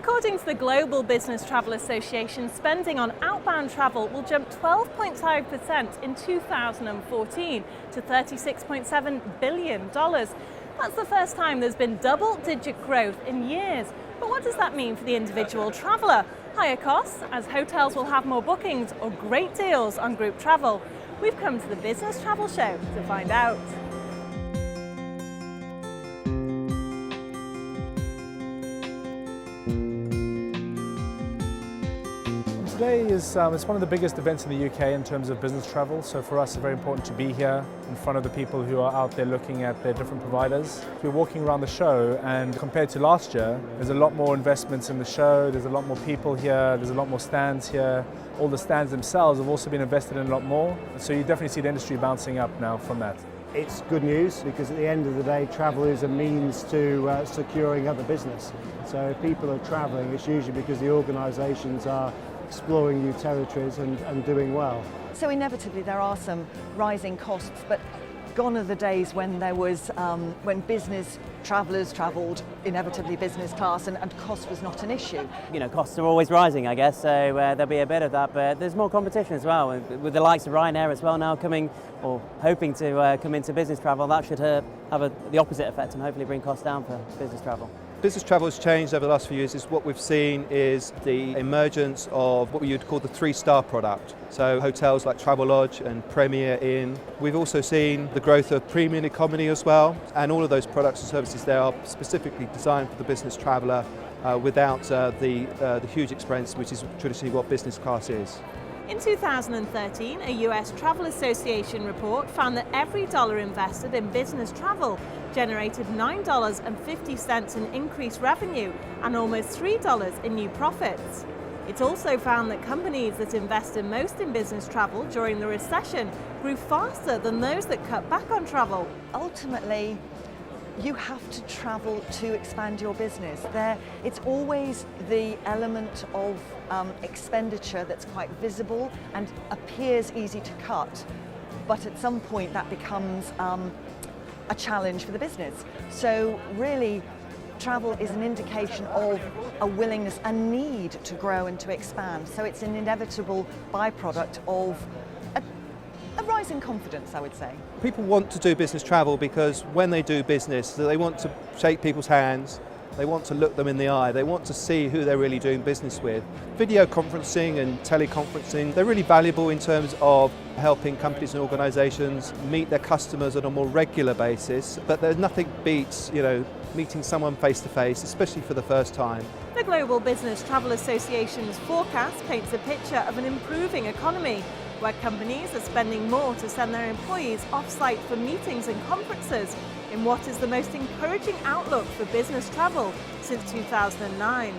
According to the Global Business Travel Association, spending on outbound travel will jump 12.5% in 2014 to $36.7 billion. That's the first time there's been double-digit growth in years. But what does that mean for the individual traveller? Higher costs, as hotels will have more bookings, or great deals on group travel? We've come to the Business Travel Show to find out. Today is it's one of the biggest events in the UK in terms of business travel, so for us it's very important to be here in front of the people who are out there looking at their different providers. We're walking around the show, and compared to last year, there's a lot more investments in the show, there's a lot more people here, there's a lot more stands here. All the stands themselves have also been invested in a lot more, so you definitely see the industry bouncing up now from that. It's good news because at the end of the day, travel is a means to securing other business. So if people are travelling, it's usually because the organisations are exploring new territories and doing well. So inevitably there are some rising costs, but gone are the days when there was when business travellers travelled inevitably business class and cost was not an issue. You know, costs are always rising, I guess, so there'll be a bit of that, but there's more competition as well, with the likes of Ryanair as well now coming or hoping to come into business travel. That should have the opposite effect and hopefully bring costs down for business travel. Business travel has changed over the last few years. What we've seen is the emergence of what we would call the three-star product. So hotels like Travelodge and Premier Inn. We've also seen the growth of premium economy as well, and all of those products and services there are specifically designed for the business traveller without the huge expense which is traditionally what business class is. In 2013, a US Travel Association report found that every dollar invested in business travel generated $9.50 in increased revenue and almost $3 in new profits. It also found that companies that invested most in business travel during the recession grew faster than those that cut back on travel. Ultimately, you have to travel to expand your business. It's always the element of expenditure that's quite visible and appears easy to cut, but at some point that becomes a challenge for the business. So really, travel is an indication of a willingness, a need to grow and to expand. So it's an inevitable byproduct of a rise in confidence, I would say. People want to do business travel because when they do business, they want to shake people's hands, they want to look them in the eye, they want to see who they're really doing business with. Video conferencing and teleconferencing, they're really valuable in terms of helping companies and organisations meet their customers on a more regular basis, but there's nothing beats, meeting someone face to face, especially for the first time. The Global Business Travel Association's forecast paints a picture of an improving economy, where companies are spending more to send their employees off-site for meetings and conferences in what is the most encouraging outlook for business travel since 2009.